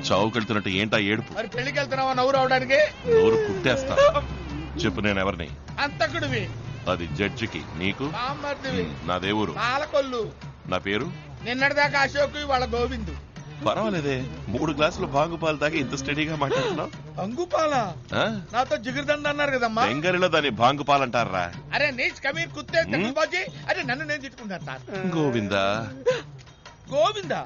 చావుకెళ్తున్నట్టు ఏంటా ఏడుపు? మరి పెళ్లికి వెళ్తున్నావా నవ్వు రావడానికి? నోరు కుట్టేస్తా. చెప్పు, నేను ఎవరిని? అంతకుడివి. అది జడ్జికి. నీకు? బామ్మర్దివి. నా దేవురు పాలకొల్లు. నా పేరు? నిన్నటిదాకా అశోక్, వాళ్ళ గోవిందు. పర్వాలేదే, 3 గ్లాసులు బాగుపాలు తాగి ఇంత స్టడీగా మాట్లాడుతున్నావు. బంగుపాల నాతో జిగిరిదండ అన్నారు కదమ్మా. బెంగాలీలో దాన్ని బాంగుపాలంటారా? అరే నీచ్ కమీర్ కుత్తే బాజీ. అరే నన్ను నేను తిట్టుకుంటాను సార్. గోవిందా? గోవిందా?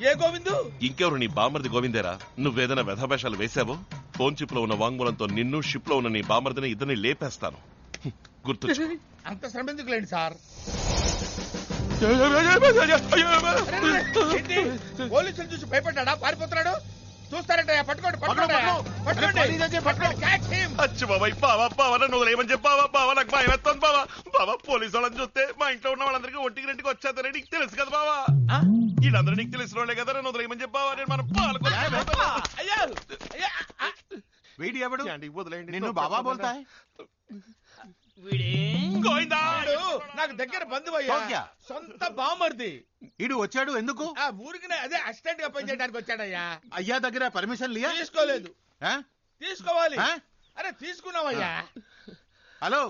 ఏ గోవిందు? ఇంకెవరు? నీ బామర్ది గోవిందేరా. నువ్వేదైనా వ్యధవేషాలు వేసావో ఫోన్ చిప్ లో ఉన్న వాంగ్మూలంతో నిన్ను, షిప్ లో ఉన్న నీ బామర్దిని ఇద్దరిని లేపేస్తాను. గుర్తు. అంత శ్రమ ఎందుకులేండి సార్. పోలీసులు చూసి భయపడ్డా? పారిపోతున్నాడు. చూస్తారంట. పట్టుకోండి ఏమని చెప్పావా బావా? నాకు భయం వేస్తుంది బావా. బావా, పోలీసు వాళ్ళని చూస్తే మా ఇంట్లో ఉన్న వాళ్ళందరికీ ఒంటికి రెండుకి వచ్చేస్తారని నీకు తెలుసు కదా బావా. వీళ్ళందరూ నీకు తెలిసిన వాళ్ళే కదా. నన్ను వదిలేమని చెప్పావా? నేను మనం వదిలేయండి. నిన్ను బాబా బోల్తా నాకు దగ్గర బంధువయ్యా, సొంత బామర్ది. ఇడు వచ్చాడు ఎందుకు? ఆ ఊరికి అదే అసిస్టెంట్ గా పనిచేయడానికి వచ్చాడయ్యా. అయ్యా దగ్గర పర్మిషన్ లియా? తీసుకోలేదు. తీసుకోవాలి. అరే తీసుకున్నావయ్యా. హలో,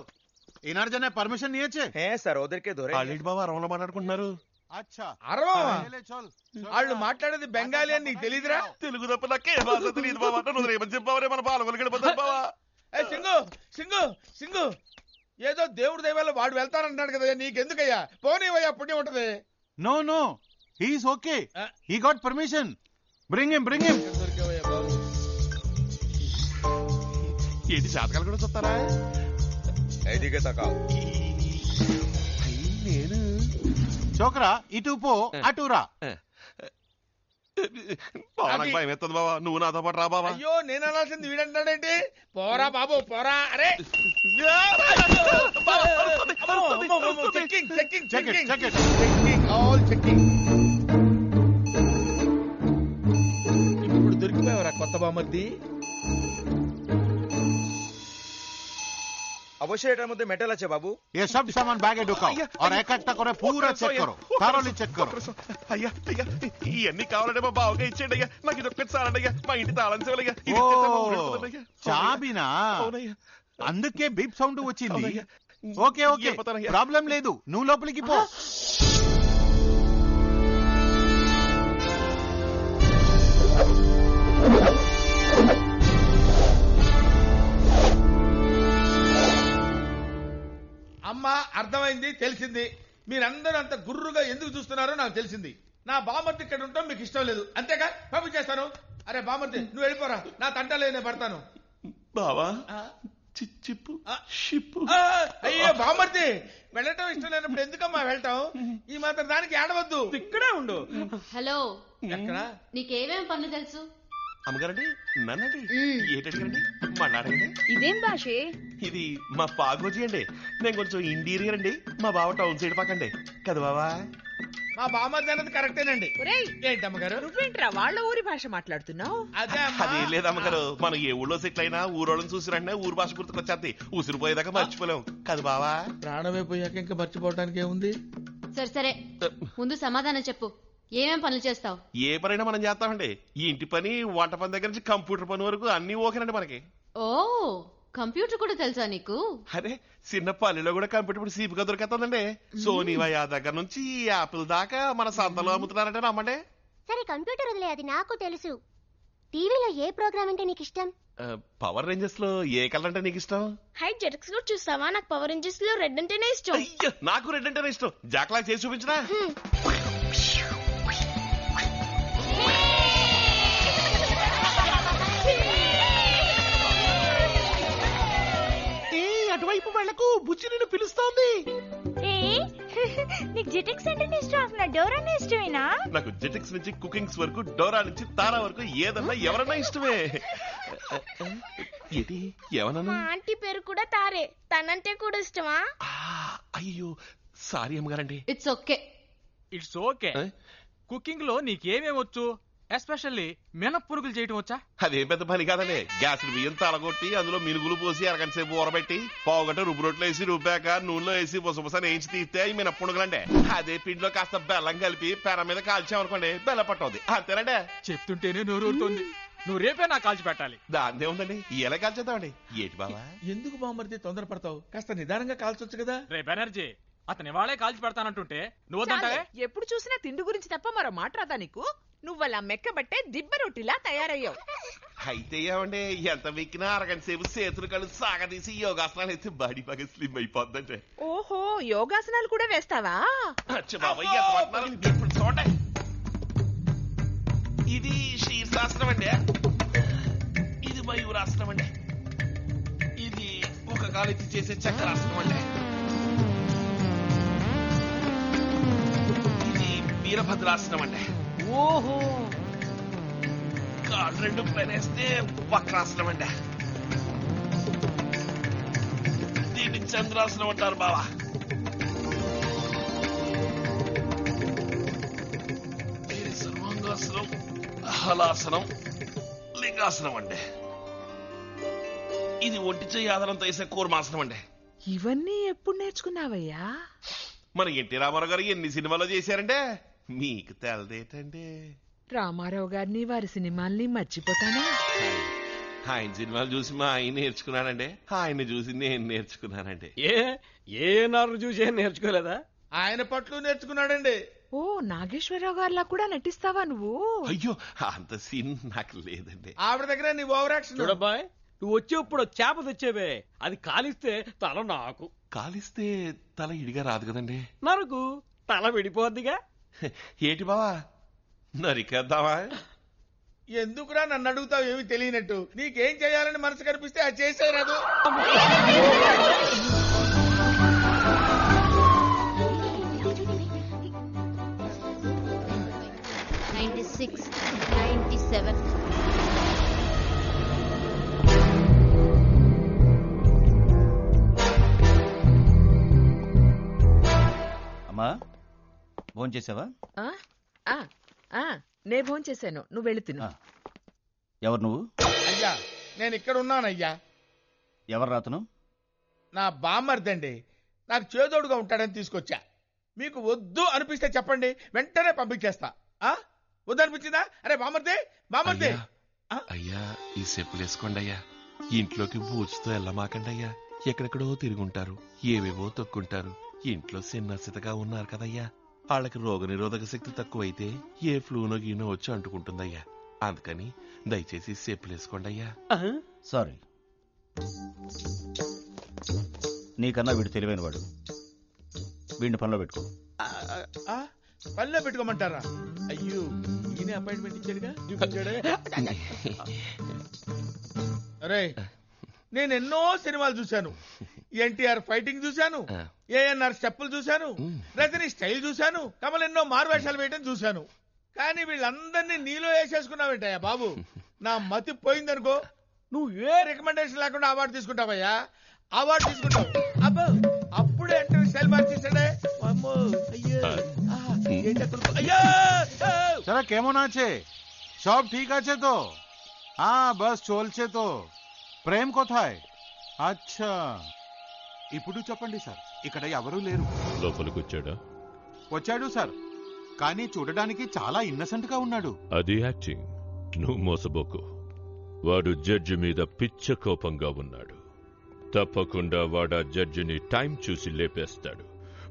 ఈనాడు జన పర్మిషన్ నియచ్చే? సార్ ఉదరికే దొరే బాబా అరవలో మాట్లాడుకుంటున్నారు. వాళ్ళు మాట్లాడేది బెంగాలీ అని నీకు తెలీదురా? తెలుగు తప్ప నాకే భాష తెలియదు బాబా. నన్ను ఏమని చెప్పావరే? మన పాలకొల్లు గడిపోతారు బావా. సింగు సింగు సింగు, ఏదో దేవుడి దైవాల్లో వాడు వెళ్తానంటున్నాడు కదా, నీకెందుకయ్యా? పోనీవయ్యా, పుణ్యం ఉంటది. No no, he's okay. He got permission. Bring him, bring him. ఏంటి జాతకాలు కూడా చూస్తారా? నేను చోకరా, ఇటు పో అటురా. భయం ఎత్తది బాబా. నువ్వు నాతో పాటు రా బాబా. అయ్యో, నేను అనాల్సింది వీడంటాడేంటి? పోరా బాబు పోరా. అరే checking checking checking checking all checking. ఇప్పుడు దొరికిపోయావరా కొత్త బామర్ది? अवश्य एटार मध्य मेटल अच्छे बाबू. ये सब सामान बैग में ढुकाओ और एक एक करे पूरा चेक करो, thoroughly चेक करो. అయ్యా అయ్యా, ఇవన్నీ కావాలంటే మా బావగా ఇచ్చేయండి అయ్యా. నాకు ఇది ఒక్కటి చాలండి. మా ఇంటి తాళం చెవులయ్యా. చాబినా? అందుకే బీప్ సౌండ్ వచ్చింది. ఓకే ఓకే, ప్రాబ్లం లేదు. నువ్వు లోపలికి పో. అమ్మా, అర్థమైంది, తెలిసింది. మీరందరూ అంత గుర్రుగా ఎందుకు చూస్తున్నారో నాకు తెలిసింది. నా బామర్ది ఇక్కడ ఉంటాం మీకు ఇష్టం లేదు, అంతేగా? పంపించేస్తాను. అరే బామర్ది, నువ్వు వెళ్ళిపోరా. నా తంటలే నేను పడతాను. బావా, చిప్పు షిప్పు. అయ్యో బామర్ది, వెళ్ళటం ఇష్టం లేనప్పుడు ఎందుకమ్మా వెళ్ళటం? ఈ మాత్రం దానికి ఏడవద్దు. ఇక్కడే ఉండు. హలో, ఎక్కడ? నీకేమేం పనులు తెలుసు? అమ్మగారండి, నన్నండి ఏంటండి మాట్లాడండి. ఇదేం భాష? ఇది మా పాగోజీ అండి. నేను కొంచెం ఇంటీరియర్ అండి. మా బావ టౌన్ సైడ్ పక్కండి కదా బావా. మా బామర్ది అన్నది కరెక్టేనండి. ఏంటమ్మగారు నువ్వేంట్రా వాళ్ళ ఊరి భాష మాట్లాడుతున్నావు? అది లేదమ్మగారు, మనం ఏ ఊళ్ళో సెటిల్ అయినా ఊరోళ్ళని చూసిరంటే ఊరు భాష గుర్తుకొచ్చేది. ఉసిరిపోయేదాకా మర్చిపోలేం కదా బావా. ప్రాణమే పోయాక ఇంకా మర్చిపోవడానికి ఏముంది? సరే సరే, ముందు సమాధానం చెప్పు. ఏమేం పనులు చేస్తావు? ఏ పనైనా మనం చేస్తామండి. ఈ ఇంటి పని, వంట పని దగ్గర నుంచి కంప్యూటర్ పని వరకు అన్ని ఓకేనండి మనకి. ఓ, కంప్యూటర్ కూడా తెలుసా నీకు? అరే, చిన్న పల్లెలో కూడా కంప్యూటర్ ఇప్పుడు సీపుగా దొరికేస్తుందండి. సోనీ వయా దగ్గర నుంచి యాపిల్ దాకా మన సంతలో అమ్ముతున్నారంటే నమ్మండి. సరే కంప్యూటర్ వదిలే, అది నాకు తెలుసు. టీవీలో ఏ ప్రోగ్రామ్ అంటే నీకు ఇష్టం? పవర్ రేంజర్స్ లో ఏ కలర్ అంటే నీకు ఇష్టం? హైట్ జెటక్స్ కూడా చూస్తావా? నాకు పవర్ రేంజర్స్ లో రెడ్ అంటేనే ఇష్టం. అయ్యో, నాకు రెడ్ అంటేనే ఇష్టం. జాక్లా చేసి చూపించరా? అటువైపు వాళ్లకు బుజ్జి నిన్ను పిలుస్తోంది. నీకు జెటక్స్ అంటే ఇష్టం, అసలు డోరా ఇష్టమేనా? నాకు జెటక్స్ నుంచి కుకింగ్స్ వరకు, డోరా నుంచి తారా వరకు ఏదన్నా ఎవరన్నా ఇష్టమే. ఏంటి ఎవరన్నా? ఆంటీ పేరు కూడా తారే, తనంటే కూడా ఇష్టమా? అయ్యో సారీ అమ్మగారండి. It's okay. It's okay. Cooking లో నీకేమేమొచ్చు? ఎస్పెషల్లీ మినప్పురుగులు చేయటం వచ్చా? అదేం పెద్ద పని కాదండి. గ్యాస్ బియ్యం తలగొట్టి అందులో మినుగులు పోసి అరగంట సేపు ఊరబెట్టి పావుగంట రుబ్బు రొట్టెలు వేసి రుబ్బాక నూనెలో వేసి బుసబుసని వేయించి తీస్తే అవి మినప్పుడుగులండి. అదే పిండిలో కాస్త బెల్లం కలిపి పెర మీద కాల్చామనుకోండి బెల్లం పట్టవుద్ది. అంతేనండి. చెప్తుంటేనే నోరూరుతోంది. నువ్వు రేపే నాకు కాల్చి పెట్టాలి. దాందే ఉందండి. ఎలా కాల్చేద్దామండి? ఏటి బావా? ఎందుకు బామ్మర్ది తొందరపడతావు? కాస్త నిదానంగా కాల్చొచ్చు కదా. రేపు ఎనర్జీ అతని వాళ్ళే కాల్చి పెడతానంటుంటే నువ్వు వద్దంటావే? ఎప్పుడు చూసినా తిండి గురించి తప్ప మరో మాట రాదా నీకు? నువ్వలా మెక్కబట్టే దిబ్బ రొట్టిలా తయారయ్యావు. అయితే ఏమండి ఎంత వెక్కినా అరగంట సేపు చేతులు కళ్ళు సాగదీసి యోగాసనాలు అయితే బాడీ బాగా స్లిమ్ అయిపోద్దంటే. ఓహో, యోగాసనాలు కూడా వేస్తావా? బాబాయ్ ఎంత పడుతున్నారు? ఇప్పుడు చూడండి. ఇది శీర్షాసనం అండి, ఇది మయూరాసనం అండి, ఇది ఒక కాలెత్తి చేసే చక్రాసనం అండి, ఇది వీరభద్రాసనం అండి. ఓహో, కాళ్ళు రెండు పైనేస్తే వక్రాసనం అండి. దీన్ని చంద్రాసనం అంటారు బావా. ఇది సర్వాంగాసనం, హలాసనం, లింగాసనం అండి. ఇది ఒంటి చెయ్యి ఆధారంతో వేసే కూర్మాసనం అండి. ఇవన్నీ ఎప్పుడు నేర్చుకున్నావయ్యా? మన ఎన్టీ రామారావు గారు ఎన్ని సినిమాలో చేశారంటే మీకు తెలదేటండి. రామారావు గారిని వారి సినిమాల్ని మర్చిపోతానా? ఆయన సినిమాలు చూసి మా ఆయన నేర్చుకున్నానండి, ఆయన్ని చూసి నేను నేర్చుకున్నానండి. ఏ నారు చూసి నేర్చుకోలేదా? ఆయన పట్లు నేర్చుకున్నాడండి. ఓ, నాగేశ్వరరావు గారిలా కూడా నటిస్తావా నువ్వు? అయ్యో అంత సీన్ నాకు లేదండి. ఆవిడ దగ్గర నీ ఓవర్ యాక్షన్. చూడబ్బాయ్, నువ్వు వచ్చేప్పుడు చేప తెచ్చేవే, అది కాలిస్తే తల నాకు. కాలిస్తే తల ఇడిగా రాదు కదండి. నరకు తల విడిపోద్దిగా. ఏటి బావా నరికేద్దామా? ఎందుకురా నన్ను అడుగుతావు ఏమి తెలియనట్టు? నీకేం చేయాలని మనసు కనిపిస్తే అది చేసేరాదు. అమ్మా భోంచేసావా? నే భోంచేశాను, నువ్వు వెళ్ళి తిను. ఎవరు నువ్వు? అయ్యా నేను ఇక్కడ ఉన్నానయ్యా. ఎవరు రాతను? నా బామ్మర్దండి, నాకు చేదోడుగా ఉంటాడని తీసుకొచ్చా. మీకు వద్దు అనిపిస్తే చెప్పండి, వెంటనే పంపించేస్తా. వద్దనిపించిందా? అరే బామ్మర్దే, బామ్మర్దే. అయ్యా ఈ చెప్పులు వేసుకోండి అయ్యా. ఇంట్లోకి బూచుతో వెళ్ళమాకండి అయ్యా. ఎక్కడెక్కడో తిరుగుంటారు, ఏవేవో తొక్కుంటారు. ఇంట్లో చిన్నసితగా ఉన్నారు కదయ్యా, వాళ్ళకి రోగ నిరోధక శక్తి తక్కువైతే ఏ ఫ్లూనో గీనో వచ్చి అంటుకుంటుందయ్యా. అందుకని దయచేసి చెప్పులు వేసుకోండి అయ్యా. సారీ, నీకన్నా వీడు తెలివైన వాడు. వీడిని పనిలో పెట్టుకో. పనిలో పెట్టుకోమంటారా? అయ్యో ఈయన అపాయింట్మెంట్ ఇచ్చాడుగా. అరే నేను ఎన్నో సినిమాలు చూశాను. ఎన్టీఆర్ ఫైటింగ్ చూశాను, ఏఎన్ఆర్ స్టెప్పులు చూశాను, రజనీ స్టైల్ చూశాను, కమల్ ఎన్నో మారువేషాలు వేయటం చూశాను. కానీ వీళ్ళందరినీ నీలో వేసేసుకున్నావేంటయ్యా బాబు? నా మతి పోయిందనుకో, నువ్వు ఏ రికమెండేషన్ లేకుండా అవార్డు తీసుకుంటావయ్యా. అవార్డు తీసుకుంటావు. అబ్బో అప్పుడే అంటే స్టైల్ మార్చేసాడే. అమ్మో అయ్యో चला केमन आछे? सब ठीक आछे तो? हाँ बस चलछे तो। ప్రేమ్ కోథాయ్? అచ్చా ఇప్పుడు చెప్పండి సార్, ఇక్కడ ఎవరూ లేరు. లోపలికి వచ్చాడా? వచ్చాడు సార్, కానీ చూడడానికి చాలా ఇన్నసెంట్ గా ఉన్నాడు. అది యాక్టింగ్, నువ్వు మోసబోకు. వాడు జడ్జి మీద పిచ్చ కోపంగా ఉన్నాడు. తప్పకుండా వాడు ఆ జడ్జిని టైం చూసి లేపేస్తాడు.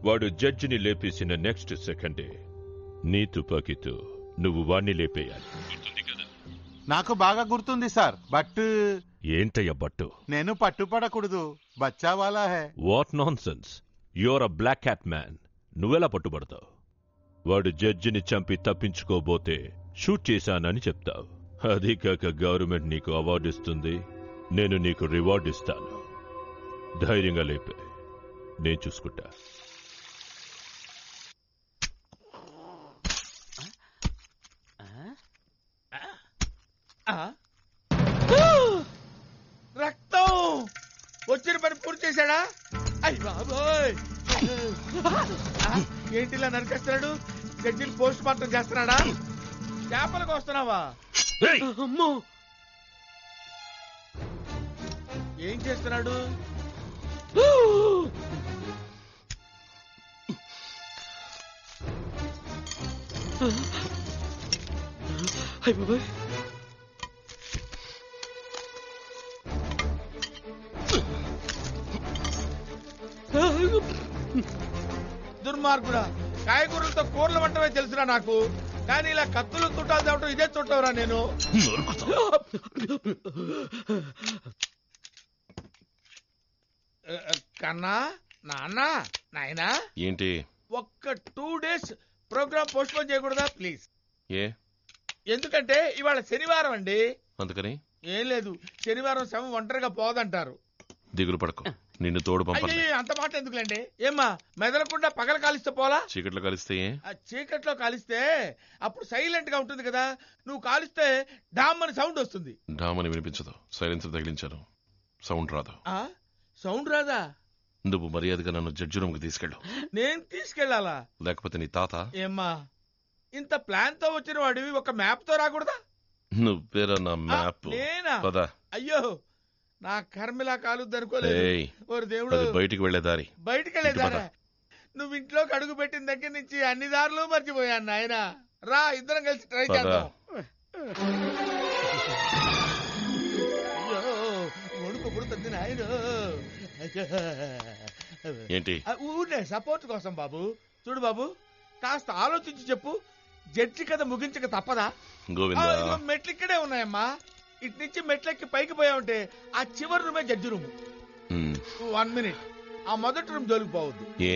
వాడు జడ్జిని లేపేసిన నెక్స్ట్ సెకండే నీ తుపాకీతో నువ్వు వాణ్ణి లేపేయాలి. నాకు బాగా గుర్తుంది సార్, బట్ ఏంటయ్య బట్టు? నేను పట్టుపడకూడదు, బచ్చా వాలా హై. What nonsense, your uh black cat man. నువ్వెలా పట్టుబడతావు? వాడు జడ్జిని చంపి తప్పించుకోబోతే షూట్ చేశానని చెప్తావు. అది కాక గవర్నమెంట్ నీకు అవార్డు ఇస్తుంది, నేను నీకు రివార్డు ఇస్తాను. ధైర్యంగా లేపే, నేను చూసుకుంటా. రక్తం వచ్చిన పని పూర్తి చేశాడా? అయ్య బాబోయ్, ఏంటిలా నరికేస్తున్నాడు? జడ్జిని పోస్ట్ మార్టం చేస్తున్నాడా? చేపలకు వస్తున్నావా? అమ్మో ఏం చేస్తున్నాడు? అయ్ బాబాయ్ దుర్మార్గుడా, కాయగూరలతో కూరలు వంటమే తెలుసురా నాకు, కానీ ఇలా కత్తులు చుట్టాలు తేవటం ఇదే చుట్టవరా నేను. కన్నా, నాన్న, నాయనా, ఏంటి? ఒక్క 2 days ప్రోగ్రామ్ పోస్ట్ పోన్ చేయకూడదా ప్లీజ్? ఏ ఎందుకంటే ఇవాళ శనివారం అండి. అందుకని? ఏం లేదు, శనివారం శవం ఒంటరిగా పోదంటారు. దిగులు పడకు, నిన్ను తోడు పంపండి. అయ్యో, అంత మాట ఎందుకులేండి. ఏమ్మా, మెదలకుండా పగల కాలిస్తే పోలా? చీకట్లో కలిస్తే ఏ? ఆ చీకట్లో కాలిస్తే అప్పుడు సైలెంట్ గా ఉంటుంది కదా, నువ్వు కాలిస్తే డామ్ అని సౌండ్ వస్తుంది. డామ్ అని వినిపించదు, సైలెన్సర్ తగిలించాను, సౌండ్ రాదు. ఆ సౌండ్ రాదా? నువ్వు మర్యాదగా నన్ను జడ్జి రూమ్ కి తీసుకెళ్ళు. నేను తీసుకెళ్లాలా? లేకపోతే నీ తాత. ఏమ్మా, ఇంత ప్లాన్ తో వచ్చిన వాడివి ఒక మ్యాప్ తో రాకూడదా? నువ్వేరా నా మ్యాప్? నేనా? పద. అయ్యో, నా కర్మిలా కాలుద్ది అనుకోలేదు. ఏయ్, ఓరి దేవుడు, అది బయటికి వెళ్లే దారి. బయటికి వెళ్ళేదారా? నువ్వు ఇంట్లోకి అడుగు పెట్టిన దగ్గర నుంచి అన్ని దారులు మర్చిపోయాను నాయన. రా, ఇద్దరం కలిసి ట్రై పద. చేద్దాం. అయ్యో, వణుకు పుడుతుంది నాయన. ఏంటి? ఊరినే సపోర్ట్ కోసం బాబు. చూడు బాబు, కాస్త ఆలోచించి చెప్పు, జడ్జి కథ ముగించక తప్పదా? గోవిందా, ఇదిగో మెట్లు ఇక్కడే ఉన్నాయమ్మా. ఇటు నుంచి మెట్లెక్కి పైకి పోయావుంటే ఆ చివరి రూమే జడ్జి రూము. 1 minute, ఆ మొదటి రూమ్ జోలికి పోవద్దు. ఏ?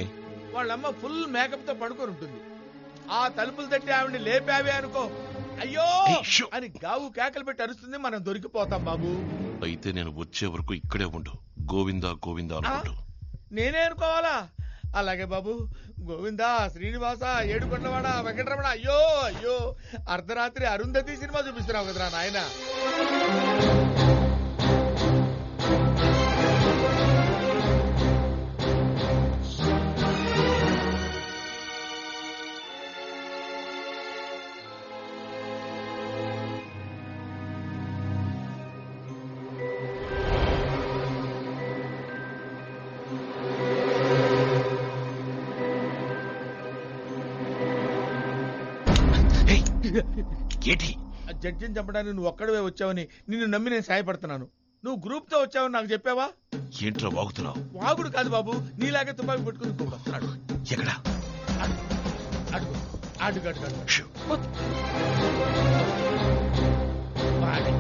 వాళ్ళమ్మ ఫుల్ మేకప్ తో పడుకొని ఉంటుంది. ఆ తలుపులు తట్టి ఆవిడ్ని లేపావే అనుకో, అయ్యో అని గావు కేకలు పెట్టి అరుస్తుంది, మనం దొరికిపోతాం బాబు. అయితే నేను వచ్చే వరకు ఇక్కడే ఉండు. గోవిందా గోవిందా అనుకుంటూ. నేనే అనుకోవాలా? అలాగే బాబు. గోవిందా, శ్రీనివాస, ఏడుకొండవాడ, వెంకటరమణ. అయ్యో అయ్యో, అర్ధరాత్రి అరుంధతి సినిమా చూపిస్తున్నావు కదరా నాయన. ఏంటి? జడ్జిని చంపడానికి నువ్వు ఒక్కడవే వచ్చావని నిన్ను నమ్మి నేను సాయపడుతున్నాను. నువ్వు గ్రూప్ తో వచ్చావని నాకు చెప్పావా? ఏంట్రా వాగుతున్నావు? వాగుడు కాదు బాబు, నీలాగే తుపాకి పెట్టుకుని ఇంకొక వస్తున్నాడు. ఎక్కడా? అడుగు అడుగు అడుగు అడుగు. షూ. వాడి.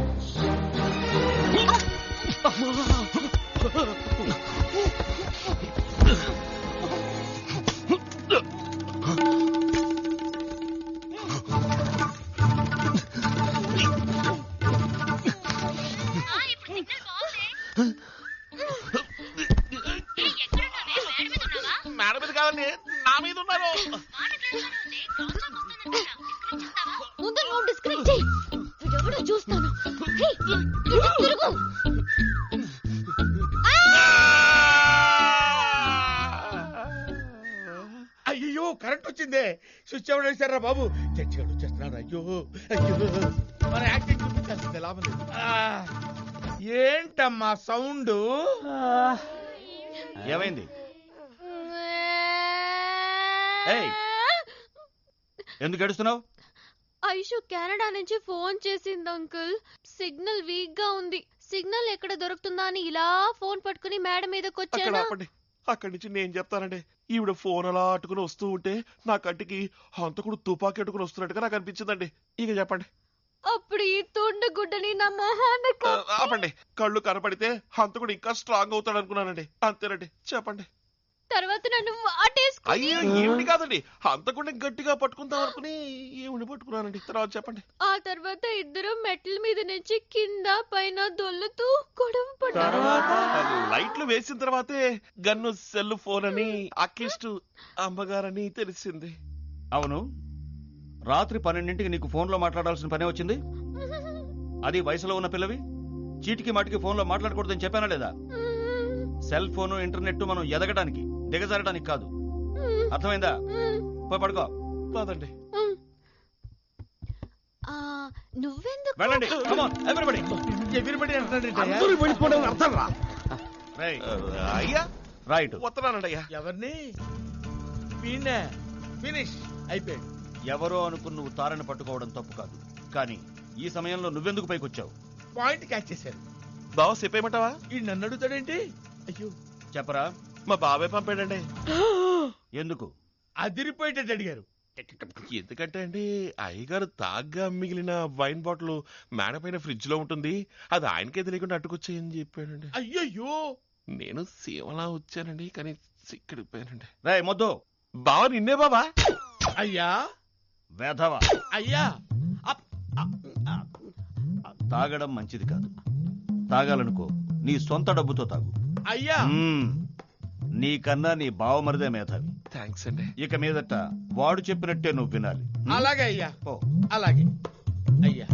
మేడ మీద కాదండి, నా మీద ఉన్నారు. ముందు నువ్వు డిస్కనెక్ట్ చెయ్యి, ఎవడో చూస్తాను. హే, ఇటు తిరుగు. అయ్యో, కరెంట్ వచ్చిందే. స్విచ్ ఎవరు వేశారా బాబు? జడ్జి గారు వచ్చేస్తున్నాడు. అయ్యో అయ్యో, మన యాక్టింగ్ చూపించాల్సిందే, లాభం లేదు. ఏంటమ్మా సౌండ్? ఏమైంది? ఏయ్, ఎందుకు ఏడుస్తున్నావు? ఐషు కెనడా నుంచి ఫోన్ చేసింది అంకుల్. సిగ్నల్ వీక్ గా ఉంది. సిగ్నల్ ఎక్కడ దొరుకుతుందా అని ఇలా ఫోన్ పట్టుకుని మేడ మీదకి వచ్చాను. అక్కడి నుంచి నేను చెప్తానండి. ఈవిడ ఫోన్ అలా అట్టుకుని వస్తూ ఉంటే నా కంటికి హంతకుడు తుపాకి అట్టుకుని వస్తున్నట్టుగా నాకు అనిపించిందండి. ఇక చెప్పండి. అప్పుడు ఈ తుండు గుడ్డని నా మొహాన్ని ఆపండి. కళ్ళు కనపడితే హంతకుడు ఇంకా స్ట్రాంగ్ అవుతాడు అనుకున్నానండి. అంతేనండి, చెప్పండి. తర్వాత నన్ను వాటేసుకుని. అయ్యో, ఏమిటి కాదండి, హంతకుడిని గట్టిగా పట్టుకుందాం అనుకుని ఏమిటి పట్టుకున్నానండి. తర్వాత చెప్పండి. ఆ తర్వాత ఇద్దరు మెట్ల మీద నుంచి కింద పైన దొల్లుతూ గొడవ పడ్డారు. లైట్లు వేసిన తర్వాతే గన్ను సెల్ ఫోన్ అని అక్కిష్టు అమ్మగారని తెలిసింది. అవును, రాత్రి 12ంటికి నీకు ఫోన్లో మాట్లాడాల్సిన పనే వచ్చింది. అది వయసులో ఉన్న పిల్లవి, చీటికి మాటికి ఫోన్లో మాట్లాడకూడదని చెప్పానా లేదా? సెల్ ఫోను, ఇంటర్నెట్ మనం ఎదగడానికి, దిగజారడానికి కాదు. అర్థమైందా? పోయి పడుకో. కాదండి. ఆ, నువ్వెందుకు వెళ్ళండి come on, everybody. ఎవ్రీబడి అందరూ వెళ్ళిపోవడం అర్థం రా. Right. అయ్యా Right. వస్తున్నానండి అయ్యా. ఎవరిని వీణ్ణే ఫినిష్ అయిపోయాడు. ఎవరో అనుకుని నువ్వు తారని పట్టుకోవడం తప్పు కాదు, కానీ ఈ సమయంలో నువ్వెందుకు పైకొచ్చావు? పాయింట్ క్యాచ్ చేశారు. బావ చెప్పేయమంటావా? ఈ నన్ను అడుగుతాడేంటి? అయ్యో చెప్పరా. మా బాబాయ్ పంపాడండి. ఎందుకు? అదిరిపోయేటట్టు అడిగారు. ఎందుకంటే అండి అయ్యగారు తాగ్గా మిగిలిన వైన్ బాటిల్ మేడ పైన ఫ్రిడ్జ్ లో ఉంటుంది, అది ఆయనకే తెలియకుండా అట్టుకొచ్చాయని చెప్పాడండి. అయ్యయ్యో నేను సీమలా వచ్చానండి, కానీ సిక్కడిపోయానండి. రే మొద్దు, బావ నిన్నే బాబా. అయ్యా వేధవా. అయ్యా తాగడం మంచిది కాదు. తాగాలనుకో నీ సొంత డబ్బుతో తాగు. అయ్యా నీకన్నా నీ బావమరిదే మేధావి. థ్యాంక్స్ అండి. ఇక మీదట వాడు చెప్పినట్టే నువ్వు వినాలి. అలాగే అయ్యా, ఓ అలాగే అయ్యా.